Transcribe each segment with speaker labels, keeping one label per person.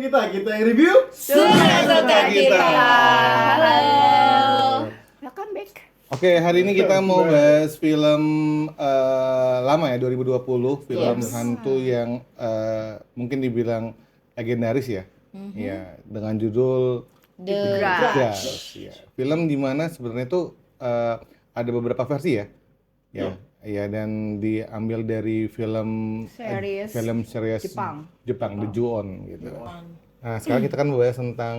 Speaker 1: kita yang review
Speaker 2: Suka-suka kita.
Speaker 3: Halo. Welcome back.
Speaker 2: Oke, hari ini kita mau bahas film lama ya, 2020, film
Speaker 3: Yes.
Speaker 2: hantu yang mungkin dibilang legendaris ya. Ya, dengan judul
Speaker 3: The
Speaker 2: Grudge. Ya. Film dimana sebenarnya itu ada beberapa versi ya. Ya, ya, dan diambil dari film series Jepang, The Ju-on gitu. Nah, sekarang kita kan bahas tentang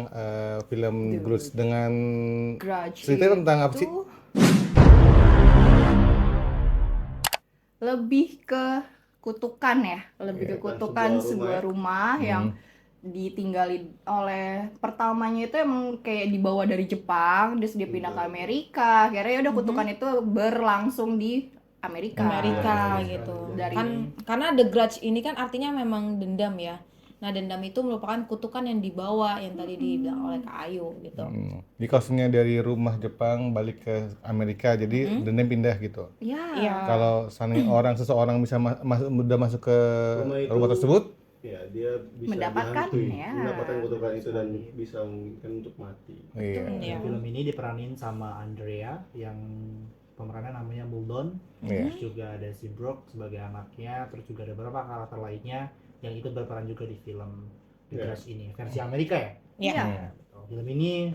Speaker 2: film Grudge dengan
Speaker 3: Grudge
Speaker 2: ceritanya tentang apa sih?
Speaker 3: Lebih ke kutukan ya, lebih ke kutukan sebuah rumah yang ditinggali oleh pertamanya itu emang kayak dibawa dari Jepang, terus dia pindah ke Amerika. Akhirnya ya udah kutukan itu berlangsung di Amerika.
Speaker 4: Gitu.
Speaker 3: Dari
Speaker 4: Kan karena The Grudge ini kan artinya memang dendam ya. Nah, dendam itu merupakan kutukan yang dibawa yang tadi dibilang oleh Kak Ayu gitu.
Speaker 2: Di kasusnya dari rumah Jepang balik ke Amerika, jadi dendam pindah gitu.
Speaker 4: Iya.
Speaker 2: Kalau seseorang bisa udah masuk ke rumah tersebut,
Speaker 1: ya dia bisa
Speaker 3: Mendapatkan,
Speaker 1: dihantui,
Speaker 3: ya.
Speaker 1: mendapatkan kutukan itu dan bisa memungkinkan untuk mati.
Speaker 2: iya.
Speaker 4: Iya.
Speaker 5: Film ini diperanin sama Andrea yang pemerannya namanya Muldoon,
Speaker 2: Iya.
Speaker 5: terus juga ada si Brooke sebagai anaknya, terus juga ada beberapa karakter lainnya yang ikut berperan juga di film The Grudge ini, versi Amerika ya.
Speaker 4: Iya.
Speaker 5: Ya, betul. Film ini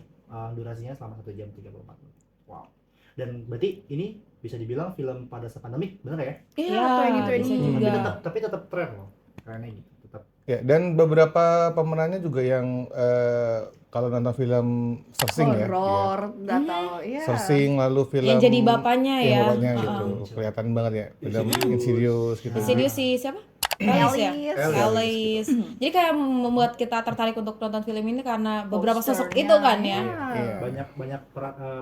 Speaker 5: durasinya selama 1 jam 34 menit. Wow. Dan berarti ini bisa dibilang film pada saat pandemik, benar nggak ya?
Speaker 3: Iya,
Speaker 4: bisa juga.
Speaker 5: Tapi tetap tren loh, kerennya gitu. Tetap
Speaker 2: Ya, dan beberapa pemerannya juga yang kalau nonton film Searching ya.
Speaker 3: horor, nggak tahu. Iya.
Speaker 2: Searching, lalu film
Speaker 4: Yang jadi bapaknya
Speaker 2: yang
Speaker 4: ya.
Speaker 2: bapaknya gitu. Kelihatan banget ya. Film Insidious gitu.
Speaker 4: Insidious si siapa? Alice ya?
Speaker 3: Alice.
Speaker 4: Alice. Jadi kayak membuat kita tertarik untuk nonton film ini karena beberapa sosok
Speaker 3: Posternya,
Speaker 4: itu kan ya.
Speaker 2: Iya.
Speaker 5: banyak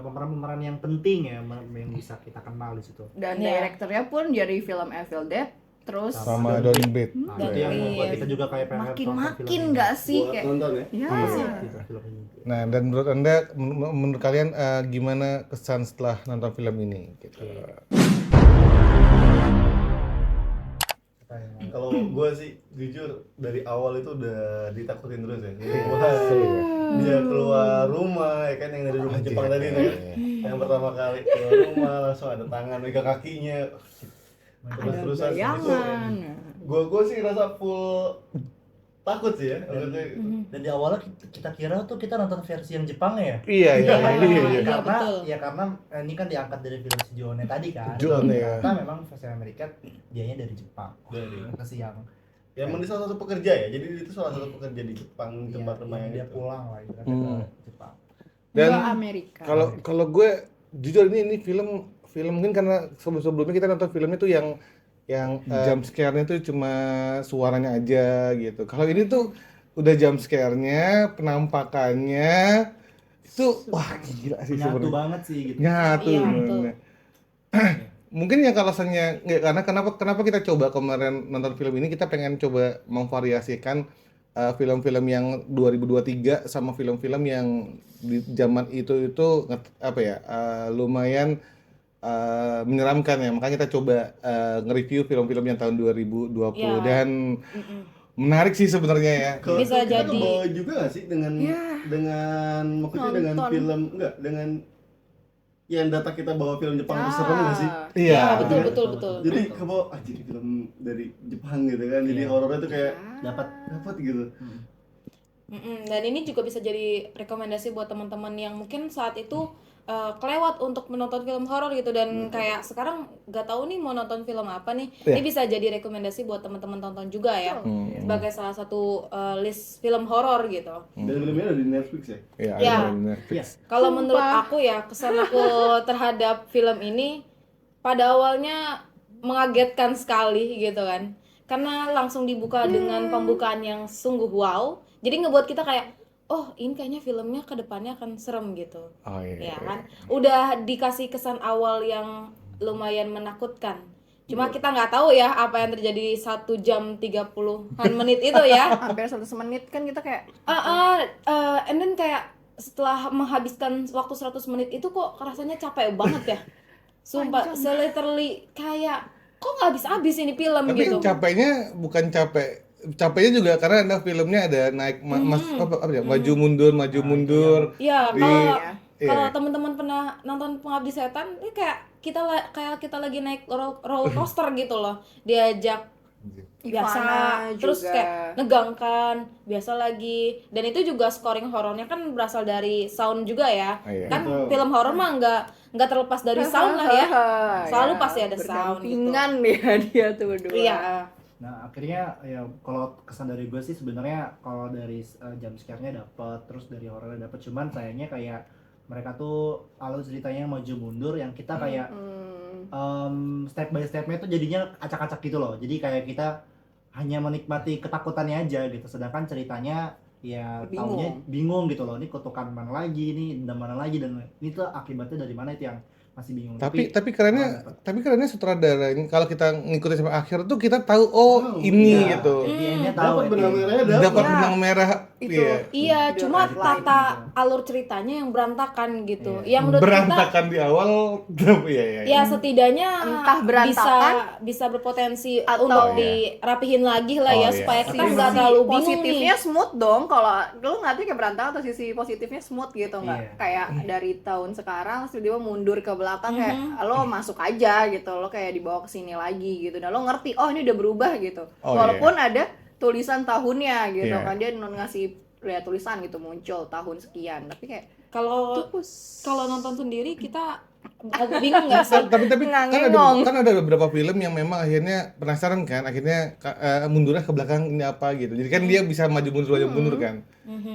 Speaker 5: pemeran-pemeran yang penting ya yang bisa kita kenal di situ.
Speaker 3: Dan
Speaker 4: Iya.
Speaker 3: direkturnya pun dari film Evil Dead, terus
Speaker 2: Sama Don't Breathe.
Speaker 5: Nah, itu yang membuat
Speaker 4: Iya.
Speaker 5: kita juga kayak pengen nonton film
Speaker 3: makin
Speaker 5: ini.
Speaker 3: nggak sih
Speaker 1: Buat
Speaker 3: kayak
Speaker 1: nonton ya.
Speaker 3: ya.
Speaker 5: Gitu, film ini.
Speaker 2: Nah, dan menurut Anda, menurut kalian gimana kesan setelah nonton film ini? Gitu.
Speaker 1: Kalau gue sih jujur dari awal itu udah ditakutin terus ya. Jadi dia keluar rumah ya kan, yang dari rumah Jepang tadi tuh kan. Yang pertama kali keluar rumah langsung ada tangan megang kakinya. Terus-terusan
Speaker 3: bayangan.
Speaker 1: gue sih rasa full takut sih ya. Maksudnya,
Speaker 5: Dan di awalnya kita kira tuh kita nonton versi yang Jepang ya.
Speaker 2: Iya, iya.
Speaker 4: Iya,
Speaker 5: Karena
Speaker 4: betul.
Speaker 5: karena ini kan diangkat dari film si Ju-on tadi kan.
Speaker 2: Ju-on, ya.
Speaker 5: Karena memang versi Amerika dianya dari Jepang.
Speaker 1: Dari.
Speaker 5: Versi yang
Speaker 1: ya emang dia salah satu pekerja ya. Jadi itu salah satu pekerja di Jepang, tempat rumah yang
Speaker 5: dia
Speaker 1: itu.
Speaker 5: pulang lah ibaratnya ke Jepang.
Speaker 2: Dan
Speaker 3: Nggak Amerika.
Speaker 2: kalau gue jujur ini film mungkin karena sebelumnya kita nonton filmnya tuh yang jump scare-nya tuh cuma suaranya aja gitu. Kalau ini tuh udah jump scare-nya, penampakannya itu wah gila sih
Speaker 5: Nyatu
Speaker 2: sebenarnya.
Speaker 5: banget sih gitu.
Speaker 2: Nyatu.
Speaker 4: Iya,
Speaker 2: bener.
Speaker 4: betul.
Speaker 2: Mungkin yang alasannya nggak, karena kenapa kita coba kemarin nonton film ini, kita pengen coba memvariasikan film-film yang 2023 sama film-film yang di zaman itu apa ya, lumayan menyeramkan ya. Makanya kita coba nge-review film-film yang tahun 2020
Speaker 4: Ya.
Speaker 2: dan menarik sih sebenarnya ya.
Speaker 4: Bisa
Speaker 1: kita
Speaker 4: jadi.
Speaker 1: kebawa juga nggak sih dengan maksudnya dengan
Speaker 3: Nonton.
Speaker 1: film dengan yang data kita bawa film Jepang itu serem nggak sih?
Speaker 2: Iya.
Speaker 4: Betul.
Speaker 1: Jadi kebawa jadi film dari Jepang gitu kan. Jadi horornya tuh kayak
Speaker 5: Dapat
Speaker 1: dapat gitu.
Speaker 4: Dan ini juga bisa jadi rekomendasi buat teman-teman yang mungkin saat itu kelewat untuk menonton film horor gitu dan kayak sekarang nggak tahu nih mau nonton film apa nih. Ini bisa jadi rekomendasi buat teman-teman tonton juga ya. Sebagai salah satu list film horor gitu.
Speaker 1: Dan filmnya ada di Netflix ya.
Speaker 2: Iya,
Speaker 4: Ya.
Speaker 2: ada di Netflix.
Speaker 4: Kalau menurut aku ya, kesan aku terhadap film ini pada awalnya mengagetkan sekali gitu kan. Karena langsung dibuka dengan pembukaan yang sungguh wow. Jadi ngebuat kita kayak, oh ini kayaknya filmnya ke depannya akan serem gitu.
Speaker 2: Oh iya.
Speaker 4: Ya kan? Udah dikasih kesan awal yang lumayan menakutkan. Cuma kita nggak tahu ya apa yang terjadi 1 jam 30-an menit itu ya.
Speaker 3: Hampir 1 menit kan kita kayak
Speaker 4: And then kayak setelah menghabiskan waktu 100 menit itu kok rasanya capek banget ya. Sumpah, literally kayak kok nggak habis-habis ini film
Speaker 2: Tapi
Speaker 4: gitu.
Speaker 2: capeknya bukan capek capeknya juga karena ada filmnya ada naik apa ya, maju mundur
Speaker 4: Iya,
Speaker 2: di
Speaker 4: kalau teman-teman pernah nonton Pengabdi Setan, ini kayak kita lagi naik roller coaster gitu loh. Diajak biasa,
Speaker 3: Ivana
Speaker 4: terus
Speaker 3: juga.
Speaker 4: kayak negangkan, biasa lagi. Dan itu juga scoring horornya kan berasal dari sound juga ya.
Speaker 2: Iya.
Speaker 4: Kan
Speaker 1: Betul.
Speaker 4: film horor mah nggak terlepas dari sound lah ya. Selalu pasti ada sound gitu.
Speaker 3: Berdampingan ya dia tuh berdua.
Speaker 4: Iya.
Speaker 5: Nah akhirnya ya kalau kesan dari gue sih sebenarnya kalau dari jump scare-nya dapat, terus dari horornya dapat, cuman sayangnya kayak mereka tuh alur ceritanya yang maju mundur yang kita kayak step by stepnya tuh jadinya acak-acak gitu loh. Jadi kayak kita hanya menikmati ketakutannya aja gitu, sedangkan ceritanya ya
Speaker 3: Bingung.
Speaker 5: taunya bingung gitu loh. Ini kutukan mana lagi, ini dendam mana lagi, dan ini tuh akibatnya dari mana itu yang masih bingung.
Speaker 2: tapi kerennya sutradara ini kalau kita ngikutin sampai akhir tuh kita tahu ini
Speaker 5: iya,
Speaker 2: gitu.
Speaker 5: di endnya tahu
Speaker 1: Dapat benang merahnya dapat.
Speaker 2: Dapat
Speaker 3: Ya,
Speaker 2: benang merah
Speaker 3: itu.
Speaker 2: iya.
Speaker 4: Iya,
Speaker 3: Udah
Speaker 4: cuma
Speaker 3: red line
Speaker 4: tata
Speaker 5: gitu.
Speaker 4: alur ceritanya yang berantakan gitu.
Speaker 5: Iya.
Speaker 4: Yang menurut kita
Speaker 2: Berantakan di awal tapi ya.
Speaker 4: ya setidaknya
Speaker 3: Entah berantakan
Speaker 4: bisa berpotensi
Speaker 3: atau-
Speaker 4: untuk
Speaker 2: Iya.
Speaker 4: dirapihin lagi lah ya
Speaker 2: Oh, iya.
Speaker 4: supaya kita
Speaker 3: Sisi
Speaker 4: nggak terlalu bingung
Speaker 3: positifnya
Speaker 4: nih.
Speaker 3: smooth dong. Kalau lu ngerti kayak berantakan atau sisi positifnya smooth gitu nggak?
Speaker 5: Iya.
Speaker 3: Kayak dari tahun sekarang terus tiba mundur ke belakang kayak
Speaker 4: Mhm.
Speaker 3: lo masuk aja gitu, lo kayak dibawa ke sini lagi gitu. Dan lo ngerti, oh ini udah berubah gitu.
Speaker 2: Oh,
Speaker 3: Walaupun ada tulisan tahunnya gitu
Speaker 2: Iya.
Speaker 3: kan, dia ngasih lihat tulisan gitu muncul tahun sekian, tapi kayak
Speaker 4: Kalau
Speaker 3: tupus.
Speaker 4: kalau nonton sendiri kita agak bingung nggak sih?
Speaker 2: tapi
Speaker 3: Ngangengong.
Speaker 2: kan ada beberapa film yang memang akhirnya penasaran kan, akhirnya mundurnya ke belakang ini apa gitu. Jadi kan dia bisa maju mundur kan.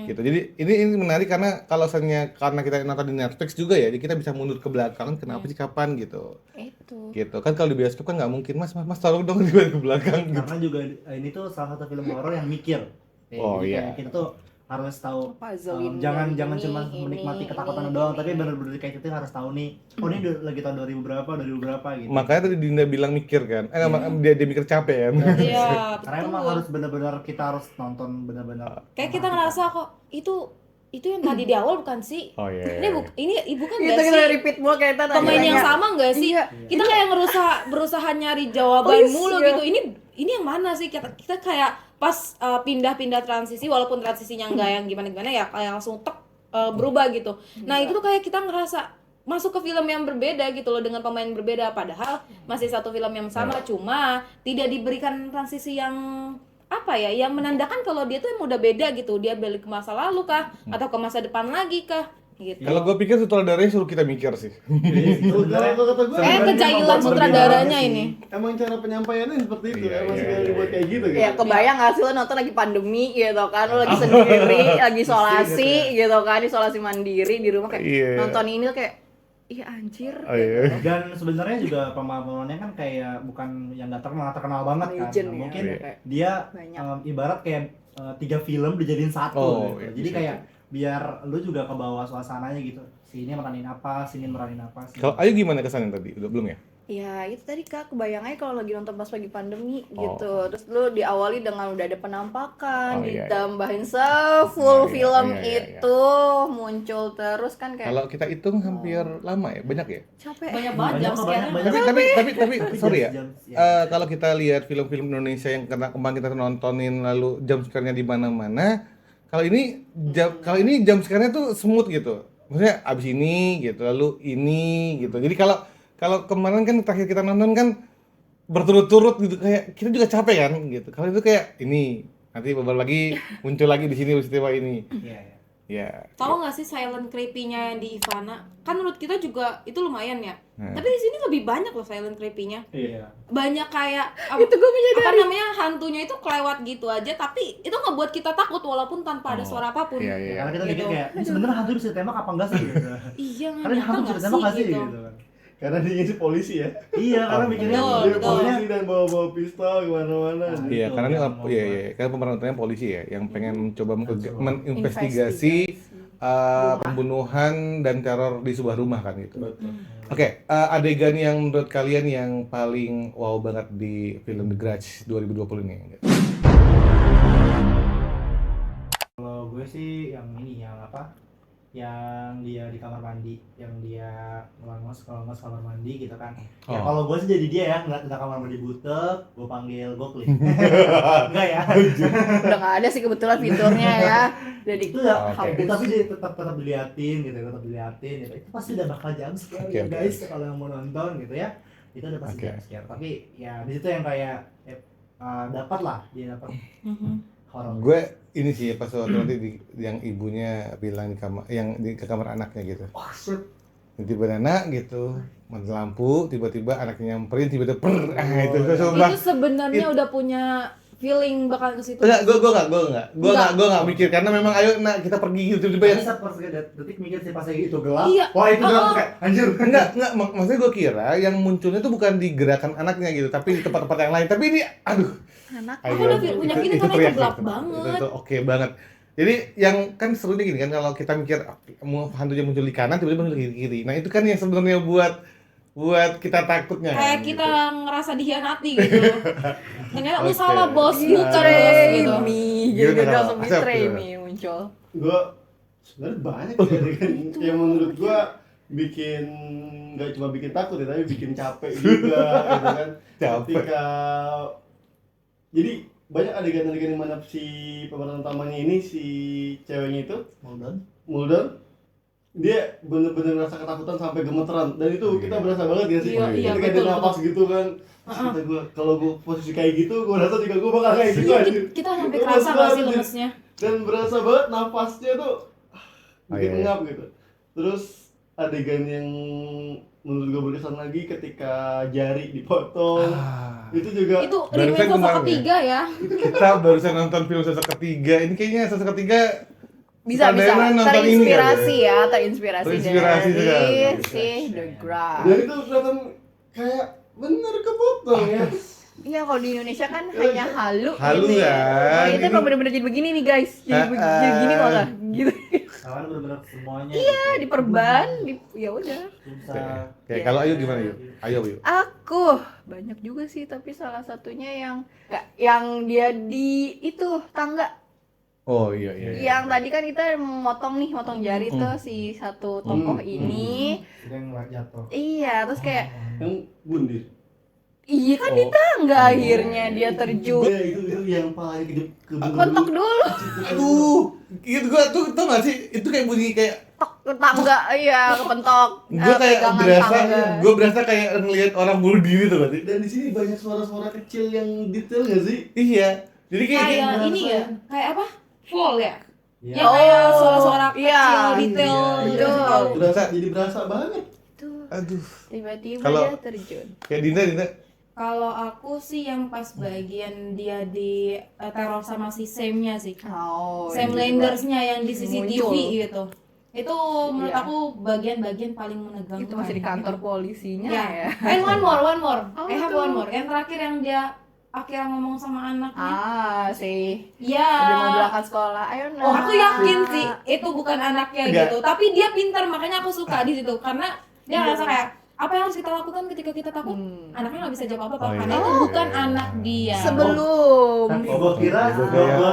Speaker 2: Gitu. Jadi ini menarik karena kalau karena kita nonton di Netflix juga ya, jadi kita bisa mundur ke belakang kenapa sih kapan gitu.
Speaker 3: Itu.
Speaker 2: Gitu. Kan kalau di bioskop kan nggak mungkin, Mas tolong dong dibawa ke belakang gitu.
Speaker 5: Karena juga ini tuh salah satu film horor yang mikir.
Speaker 2: Oh,
Speaker 5: Jadi
Speaker 2: iya.
Speaker 5: kayak kita tuh harus tahu
Speaker 3: Puzzle-in
Speaker 5: jangan
Speaker 3: dari
Speaker 5: jangan
Speaker 3: ini,
Speaker 5: cuma
Speaker 3: ini,
Speaker 5: menikmati ketakutan
Speaker 3: ini,
Speaker 5: doang,
Speaker 3: ini.
Speaker 5: tapi benar-benar kayak kita harus tahu nih, oh ini lagi tahun 2000 berapa gitu.
Speaker 2: Makanya tadi Dinda bilang mikir kan. Dia mikir capek kan.
Speaker 4: Iya,
Speaker 5: Karena emang
Speaker 4: betul.
Speaker 5: harus benar-benar kita harus nonton benar-benar.
Speaker 4: Kayak kita ngerasa kok itu yang tadi di awal bukan sih?
Speaker 2: Oh iya.
Speaker 4: Ini bukan
Speaker 3: Itu
Speaker 4: nggak
Speaker 3: kita
Speaker 4: sih?
Speaker 3: repeat mulu kayak kita
Speaker 4: Pemain yang
Speaker 3: nanya.
Speaker 4: sama nggak sih?
Speaker 3: Iya.
Speaker 4: Kita kayak berusaha nyari jawaban
Speaker 3: Oh, iya.
Speaker 4: mulu gitu. Ini yang mana sih? Kita kayak pas pindah-pindah transisi, walaupun transisinya nggak yang gimana-gimana ya, kayak langsung berubah gitu. Nah itu tuh kayak kita ngerasa masuk ke film yang berbeda gitu loh, dengan pemain berbeda, padahal masih satu film yang sama, cuma tidak diberikan transisi yang apa ya, yang menandakan kalau dia tuh emang udah beda gitu, dia balik ke masa lalu kah atau ke masa depan lagi kah gitu.
Speaker 2: Kalau gue pikir sutradaranya suruh kita mikir sih.
Speaker 1: Kalau kata gue
Speaker 4: Kejailan sutradaranya ini.
Speaker 1: emang cara penyampaiannya seperti itu,
Speaker 2: Iya,
Speaker 1: emang
Speaker 2: iya,
Speaker 1: sekali
Speaker 2: iya.
Speaker 1: dibuat kayak gitu
Speaker 3: Ya kebayang gak sih lo nonton lagi pandemi gitu kan, lo lagi sendiri, lagi isolasi gitu kan, isolasi mandiri di rumah kayak
Speaker 2: Iya.
Speaker 3: nonton ini tuh kayak ih anjir
Speaker 2: Oh, iya.
Speaker 3: gitu.
Speaker 5: Dan sebenarnya juga pemahamannya kan kayak bukan yang nggak terkenal banget kan.
Speaker 3: Legend ya,
Speaker 5: Mungkin
Speaker 3: kayak
Speaker 5: dia
Speaker 3: banyak.
Speaker 5: ibarat kayak 3 film dijadiin satu
Speaker 2: Oh,
Speaker 5: gitu.
Speaker 2: iya,
Speaker 5: Jadi
Speaker 2: bisa
Speaker 5: kayak biar lu juga ke bawah suasananya gitu. Sini meranin apa, sini meranin apa.
Speaker 2: Kalau Ayu gimana kesannya tadi? Udah belum ya?
Speaker 3: Ya itu tadi Kak, kebayangnya kalau lagi nonton pas lagi pandemi
Speaker 2: Oh.
Speaker 3: gitu. Terus lu diawali dengan udah ada penampakan,
Speaker 2: Oh, iya, iya.
Speaker 3: ditambahin se-full
Speaker 2: Iya, iya,
Speaker 3: film
Speaker 2: iya, iya, iya.
Speaker 3: itu muncul terus kan kayak
Speaker 2: Kalau kita hitung hampir lama ya, banyak ya.
Speaker 3: capek.
Speaker 4: Banyak banget jam sekian.
Speaker 2: Tapi sorry ya.
Speaker 5: jam-
Speaker 2: Kalau kita lihat film-film Indonesia yang kemarin kita nontonin lalu jump scare-nya di mana-mana, kalau ini jump scare-nya tuh smooth gitu. Maksudnya abis ini gitu, lalu ini gitu. Jadi kalau kemarin kan terakhir kita nonton kan berturut-turut gitu, kayak kita juga capek kan gitu. Kalau itu kayak ini nanti beberapa lagi muncul lagi di sini peristiwa ini.
Speaker 5: Iya, iya.
Speaker 2: Ya.
Speaker 4: Tahu nggak sih silent creepy-nya yang di Ivana? Kan menurut kita juga itu lumayan ya.
Speaker 2: Nah.
Speaker 4: Tapi di sini lebih banyak loh silent creepy-nya.
Speaker 5: Iya.
Speaker 4: Banyak kayak
Speaker 3: Itu gue menyadari.
Speaker 4: apa namanya, hantunya itu kelewat gitu aja, tapi itu ngebuat kita takut walaupun tanpa ada suara apapun.
Speaker 2: Iya, iya.
Speaker 5: Karena kita
Speaker 4: Gitu.
Speaker 5: mikir kayak ini sebenarnya hantu bisa ditembak apa enggak sih gitu.
Speaker 4: Iya,
Speaker 5: Karena
Speaker 4: nyata
Speaker 5: hantu
Speaker 4: nggak
Speaker 5: bisa ditembak nggak sih
Speaker 4: gitu.
Speaker 5: gitu kan.
Speaker 1: karena dia si polisi ya.
Speaker 5: Iya, karena
Speaker 2: Oh,
Speaker 5: mikirnya
Speaker 4: betul,
Speaker 1: Dia
Speaker 4: betul.
Speaker 1: polisi dan bawa pistol kemana-mana.
Speaker 5: Nah,
Speaker 2: Iya,
Speaker 5: itu
Speaker 2: karena ini
Speaker 5: yang
Speaker 2: karena pemeran utamanya polisi ya, yang pengen mencoba
Speaker 5: Investigasi.
Speaker 2: menginvestigasi pembunuhan dan teror di sebuah rumah kan gitu.
Speaker 1: Betul.
Speaker 2: Oke, adegan yang menurut kalian yang paling wow banget di film The Grudge 2020 ini?
Speaker 5: Kalau gue sih yang ini yang apa? yang dia di kamar mandi, yang dia ngelangos kamar mandi gitu kan. Ya
Speaker 2: Oh.
Speaker 5: kalau gue sih jadi dia ya, ngeliat kamar mandi butek, gue panggil Gokli. Enggak ya.
Speaker 3: Udah nggak ada sih kebetulan fiturnya ya. Jadi
Speaker 5: Itu ya,
Speaker 2: Oke.
Speaker 5: tapi dia tetap diliatin gitu, gitu. Itu pasti udah bakal jam scare
Speaker 2: Oke,
Speaker 5: ya
Speaker 2: oke.
Speaker 5: guys, kalau yang mau nonton gitu ya. Itu udah pasti
Speaker 2: Oke.
Speaker 5: jam scare. Tapi ya di situ yang kayak dapat lah, dia dapat horor.
Speaker 2: Gue ini sih pas waktu nanti yang ibunya bilang di kamar, yang ke kamar anaknya gitu.
Speaker 5: Wah, shit.
Speaker 2: Tiba-tiba anak gitu, mati lampu, tiba-tiba anaknya nyamperin, tiba-tiba itu sumpah.
Speaker 4: Itu sebenarnya udah punya feeling bakal ke situ.
Speaker 2: Enggak, gue enggak mikir karena memang ayo nak kita pergi gitu tiba-tiba ya.
Speaker 5: Tapi saat pas detik mikir sih pas kayak gitu gelap.
Speaker 4: Iya.
Speaker 5: Wah, itu gelap kayak anjir.
Speaker 2: Enggak, maksudnya gue kira yang munculnya tuh bukan di gerakan anaknya gitu, tapi di tempat-tempat yang lain. Tapi ini, aduh.
Speaker 3: anak
Speaker 4: Aku udah punya feeling karena itu
Speaker 2: teriak
Speaker 4: gelap
Speaker 2: gitu.
Speaker 4: banget.
Speaker 2: Itu oke banget. Jadi yang kan serunya gini kan kalau kita mikir mau hantunya muncul di kanan tiba-tiba muncul di kiri. Nah itu kan yang sebenarnya buat kita takutnya.
Speaker 4: Kayak
Speaker 2: gitu.
Speaker 4: kita ngerasa dikhianati gitu. Ternyata lu
Speaker 2: Oke.
Speaker 4: salah bos, bukan bos
Speaker 3: betray
Speaker 4: gitu.
Speaker 3: me,
Speaker 2: Gimana
Speaker 3: jadi
Speaker 2: kalau
Speaker 3: langsung
Speaker 2: Asep
Speaker 3: betray
Speaker 2: gimana?
Speaker 3: me muncul.
Speaker 1: Gue sebenarnya banyak ya yang menurut gue bikin nggak cuma bikin takut ya tapi bikin capek juga gitu kan.
Speaker 2: Capek.
Speaker 1: Ketika jadi banyak adegan-adegan yang mana si pemeran utamanya ini si ceweknya itu Mulder dia bener-bener ngerasa ketakutan sampai gemeteran dan itu kita berasa banget ya sih
Speaker 4: Iya,
Speaker 1: ketika dia
Speaker 4: betul,
Speaker 1: napas gitu kan. Terus kata gue kalau gue posisi kayak gitu gue rasa juga gue bakal kayak gitu
Speaker 4: Iya,
Speaker 1: aja
Speaker 4: kita sampai kerasa gak sih lemesnya?
Speaker 1: dan berasa banget napasnya tuh bikin
Speaker 2: Oh, iya.
Speaker 1: ngap gitu. Terus adegan yang menurut gue berkesan lagi ketika jari dipotong itu juga
Speaker 4: Itu
Speaker 2: Barusan
Speaker 4: remake
Speaker 2: kemarin
Speaker 4: sosok ketiga ya.
Speaker 2: Kita barusan nonton film sosok ketiga. Ini kayaknya sosok ketiga
Speaker 3: Bisa
Speaker 2: Sutradara nonton ini
Speaker 3: terinspirasi
Speaker 2: kali
Speaker 3: ya, terinspirasi
Speaker 2: Terinspirasi
Speaker 3: dari
Speaker 2: juga.
Speaker 3: si The Grudge.
Speaker 1: dan itu kelihatan kayak bener kepotong ya.
Speaker 3: Iya, kalau di Indonesia kan hanya halu.
Speaker 2: Halu
Speaker 3: gitu
Speaker 2: ya,
Speaker 3: Kalau itu
Speaker 2: gini.
Speaker 3: emang bener-bener jadi begini nih guys, jadi gini malah gitu.
Speaker 5: Kawan bener-bener semuanya.
Speaker 3: Iya, diperban, ya udah.
Speaker 5: Susah.
Speaker 2: Oke, kalau Ayu gimana Ayu? Ayo.
Speaker 3: Aku banyak juga sih, tapi salah satunya yang dia di itu tangga.
Speaker 2: Oh iya.
Speaker 3: Yang tadi kan kita motong jari tuh si satu tokoh ini.
Speaker 5: Dia yang jatuh.
Speaker 3: Iya, terus kayak
Speaker 1: Yang bundir.
Speaker 3: iya kan di tangga akhirnya dia terjun.
Speaker 1: Ya, itu yang paling ke
Speaker 3: Kontok dulu
Speaker 2: Aduh, itu gua tuh tau gak sih? Itu kayak bunyi kayak
Speaker 3: ke tangga, iya kepentok.
Speaker 2: gua kayak
Speaker 3: pegangan
Speaker 2: berasa,
Speaker 3: tangga.
Speaker 2: gua berasa kayak ngelihat orang bunuh diri tuh berarti.
Speaker 1: Dan di sini banyak suara-suara kecil yang detail nggak sih?
Speaker 2: Iya. Jadi kayak
Speaker 4: Kayak
Speaker 1: berasa.
Speaker 4: ini ya, kayak apa? Fall ya?
Speaker 5: Iya.
Speaker 4: Yang kayak suara-suara
Speaker 3: iya.
Speaker 4: kecil, detail
Speaker 5: Iya,
Speaker 4: gitu.
Speaker 1: Berasa jadi berasa banget.
Speaker 3: Tuh,
Speaker 2: aduh.
Speaker 3: tiba-tiba
Speaker 2: Kalau-
Speaker 3: dia terjun.
Speaker 2: Kayak Dinda.
Speaker 4: Kalau aku sih yang pas bagian dia di teror sama si Sam-nya sih.
Speaker 3: Oh,
Speaker 4: Sam
Speaker 3: iya.
Speaker 4: Landers-nya yang di CCTV
Speaker 3: Muncul.
Speaker 4: gitu. Itu menurut
Speaker 3: Iya.
Speaker 4: aku bagian-bagian paling menegangkan.
Speaker 3: Itu masih di kantor polisinya
Speaker 4: Ya.
Speaker 3: ya.
Speaker 4: And one more.
Speaker 3: Oh,
Speaker 4: I have
Speaker 3: tuh.
Speaker 4: one more. Yang terakhir yang dia akhirnya ngomong sama anaknya.
Speaker 3: sih.
Speaker 4: Iya.
Speaker 3: Udah mau berangkat sekolah. Ayo nak.
Speaker 4: Oh, aku yakin sih itu bukan anaknya
Speaker 2: Enggak.
Speaker 4: gitu. Tapi dia pintar, makanya aku suka di situ karena dia ngerasa kayak apa yang harus kita lakukan ketika kita takut. Anaknya nggak bisa jawab apa-apa
Speaker 2: Oh,
Speaker 4: karena
Speaker 2: iya.
Speaker 4: itu bukan anak dia.
Speaker 3: Sebelum
Speaker 5: Tapi gua kira
Speaker 2: Gua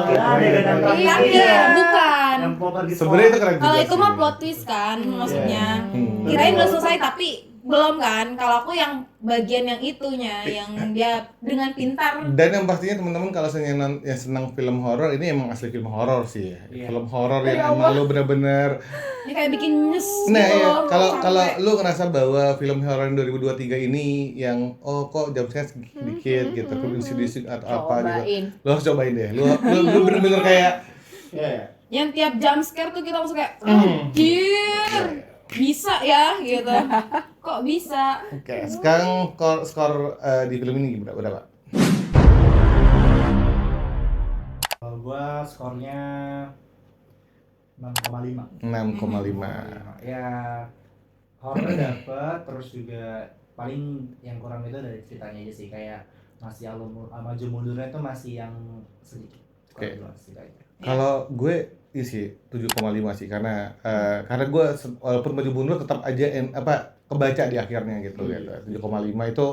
Speaker 2: kira-
Speaker 5: ada yang
Speaker 4: Iya,
Speaker 5: terakhir.
Speaker 4: iya, bukan.
Speaker 5: Yang mau pergi
Speaker 2: Sebenarnya itu keren juga.
Speaker 4: Kalau itu mah
Speaker 2: sih.
Speaker 4: plot twist kan maksudnya.
Speaker 2: Hmm.
Speaker 4: Kirain udah selesai tapi belum kan. Kalau aku yang bagian yang itunya yang dia dengan pintar.
Speaker 2: Dan yang pastinya teman-teman kalau yang senang film horor ini emang asli film horor sih ya.
Speaker 5: Iya.
Speaker 2: Film horor
Speaker 3: Ya
Speaker 2: yang emang lu bener-bener.
Speaker 4: Dia kayak bikin nyes
Speaker 2: Nah
Speaker 4: gitu
Speaker 2: ya,
Speaker 4: loh,
Speaker 2: kalau
Speaker 4: sampai-
Speaker 2: lu ngerasa bahwa film horor yang 2023 ini yang kok jamnya sedikit gitu, disik-disik atau apa gitu.
Speaker 3: cobain.
Speaker 2: Lu harus cobain deh. Lu bener-bener kayak
Speaker 1: Ya.
Speaker 4: yang tiap jump scare tuh kita langsung kayak anjir bisa ya gitu. Kok bisa?
Speaker 2: oke, sekarang skor di film ini berapa?
Speaker 5: Kalau gua skornya 6,5.
Speaker 2: 6,5.
Speaker 5: Ya horornya dapet, terus juga paling yang kurang itu dari ceritanya aja sih, kayak masih maju mundurnya itu masih yang sedikit.
Speaker 2: Oke.
Speaker 5: Kurang jelas ceritanya.
Speaker 2: Kalau gue isi 7,5 sih karena gue walaupun maju mundur tetap aja kebaca di akhirnya gitu gitu. 7,5 itu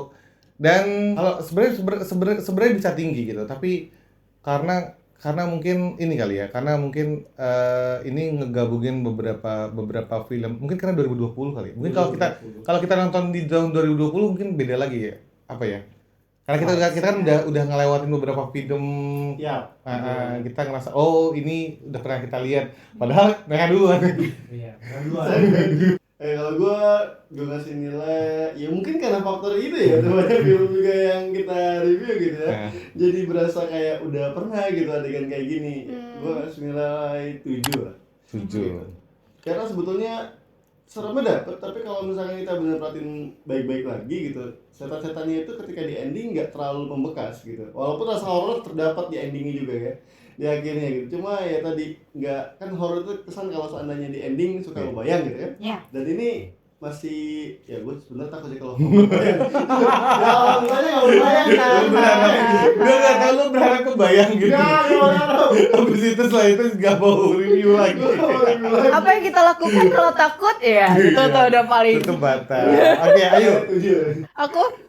Speaker 2: dan kalau sebenarnya bisa tinggi gitu tapi karena karena mungkin ini kali ya, karena mungkin ini ngegabungin beberapa film, mungkin karena 2020 kali. Mungkin kalau kita nonton di tahun 2020 mungkin beda lagi ya, apa ya? Karena kita kan udah ngelewatin beberapa film,
Speaker 5: Iya.
Speaker 2: kita ngerasa oh ini udah pernah kita lihat, padahal mereka duluan.
Speaker 5: Iya.
Speaker 1: Kalau gue ngasih nilai, ya mungkin karena faktor itu ya, banyak film juga yang kita review gitu ya.
Speaker 2: Nah.
Speaker 1: Jadi berasa kayak udah pernah gitu adegan kayak gini. Gue ngasih nilai 7 lah.
Speaker 2: 7.
Speaker 1: Karena sebetulnya seremnya dapet, tapi kalau misalnya kita bener perhatiin baik-baik lagi gitu, setan-setannya itu ketika di ending nggak terlalu membekas gitu. Walaupun rasa horor terdapat di endingnya juga ya, di akhirnya gitu. Cuma ya tadi nggak, kan horor itu kesan kalau seandainya di ending suka ngebayang gitu kan.
Speaker 4: Iya.
Speaker 1: Dan ini masih, ya gue sebenarnya takut sih kalau ngebayang. Ya kalau misalnya nggak berbayang kan.
Speaker 2: Gue nggak tahu lu berharap kebayang gitu.
Speaker 1: Nggak berharap.
Speaker 2: Habis itu setelah itu nggak mau review lagi.
Speaker 3: Apa yang kita lakukan kalau takut ya? Itu tuh udah paling.
Speaker 2: Tutup mata. Oke, ayo.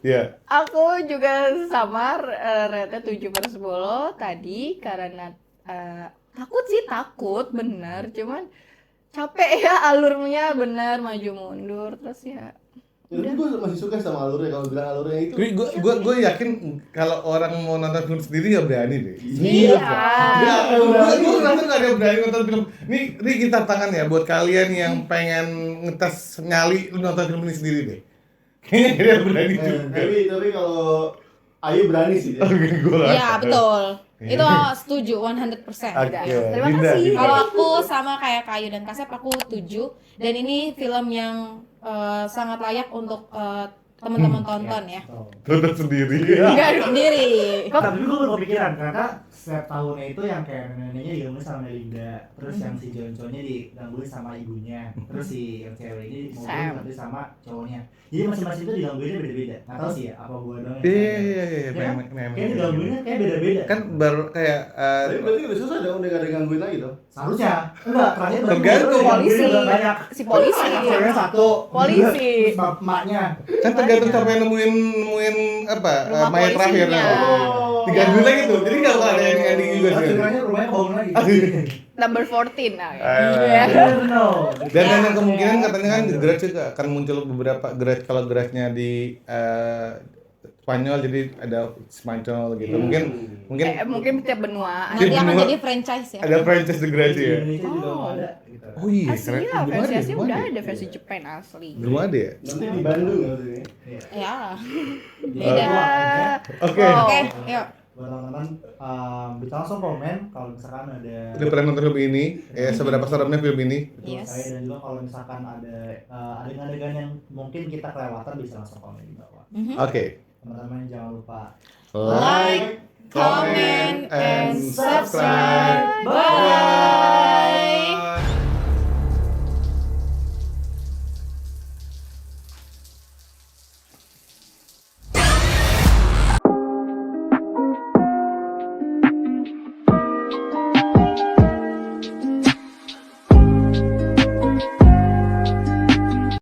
Speaker 2: Ya.
Speaker 3: Aku juga sama rate 7/10 tadi karena takut bener, cuman capek ya alurnya bener maju mundur terus ya.
Speaker 1: Tapi gue masih suka sama alurnya, kalau bilang alurnya itu.
Speaker 2: Gue yakin kalau orang mau nonton film sendiri nggak berani deh.
Speaker 3: Iya.
Speaker 2: Gue ngerasa nggak ada yang berani nonton film. Ini kita tangan ya buat kalian yang pengen ngetes nyali, lu nonton film ini sendiri deh. Kayaknya nggak ada yang berani juga.
Speaker 1: Tapi kalau Ayu berani sih dia.
Speaker 4: Iya, betul. Itu setuju 100%.
Speaker 2: Oke.
Speaker 3: Terima
Speaker 2: Dinda,
Speaker 3: kasih.
Speaker 2: Dinda.
Speaker 4: Kalau aku sama kayak Kayu dan Kasep, aku 7. Dan ini film yang sangat layak untuk teman-teman tonton ya.
Speaker 2: Tonton sendiri.
Speaker 4: Enggak sendiri.
Speaker 5: Tapi gue baru kepikiran karena setiap tahunnya itu yang kayak neneknya digangguin sama Linda, terus yang si Jonconnya digangguin sama ibunya, terus si yang cewek ini mau
Speaker 3: Sam.
Speaker 5: digangguin sama cowoknya. Jadi masing-masing itu digangguinnya beda-beda. Nggak tahu sih ya apa gua doang. yang
Speaker 2: Iya,
Speaker 5: sadar.
Speaker 2: iya,
Speaker 5: Ya kan?
Speaker 2: memang.
Speaker 5: Kayak digangguinnya kayak beda-beda.
Speaker 2: Kan baru kayak
Speaker 1: Tapi berarti udah susah dong, udah gak ada gangguin lagi dong.
Speaker 5: Seharusnya enggak, terakhir berarti
Speaker 2: Tergantung.
Speaker 5: baru digangguin
Speaker 3: Polisi.
Speaker 5: udah banyak.
Speaker 3: Si polisi.
Speaker 5: Ceweknya satu.
Speaker 3: Polisi.
Speaker 5: Terus emaknya.
Speaker 2: kan tergantung sampai nemuin apa
Speaker 3: Rumah
Speaker 2: mayat terakhir.
Speaker 3: polisinya.
Speaker 2: Digangguin lagi tuh. Jadi nggak bakal ada ending juga
Speaker 5: Terus
Speaker 2: sih.
Speaker 5: ceweknya rumahnya kebangun lagi.
Speaker 3: Number 14 nah.
Speaker 2: Ah.
Speaker 5: No.
Speaker 2: Dan yang kemungkinan katanya kan Grudge juga akan muncul beberapa Grudge, kalau Grudge-nya di Spanyol jadi ada Spanyol gitu. Mungkin
Speaker 3: tiap benua.
Speaker 4: Nanti akan
Speaker 2: benua.
Speaker 4: jadi franchise ya.
Speaker 2: ada franchise The Grudge
Speaker 5: Di
Speaker 2: ya.
Speaker 5: Indonesia juga mau ada gitu.
Speaker 2: Oh iya,
Speaker 3: Asli lah,
Speaker 2: Belum
Speaker 3: versi asli
Speaker 2: belum
Speaker 3: udah ada versi Jepang asli.
Speaker 2: Belum ada ya?
Speaker 1: Nanti di Bandung nggak sih?
Speaker 4: Ya.
Speaker 5: Beda.
Speaker 2: Oke.
Speaker 3: Oh.
Speaker 4: Oke, yuk.
Speaker 5: Buat teman-teman bisa langsung komen kalau misalkan ada
Speaker 2: Udah pernah nonton film ini? Ya, seberapa seremnya film ini?
Speaker 5: betul
Speaker 4: Yes.
Speaker 5: saya, dan juga kalau misalkan ada adegan-adegan yang mungkin kita kelewatan bisa langsung komen di bawah.
Speaker 2: Oke.
Speaker 5: Teman-teman jangan lupa
Speaker 4: Like, comment, and subscribe. Bye.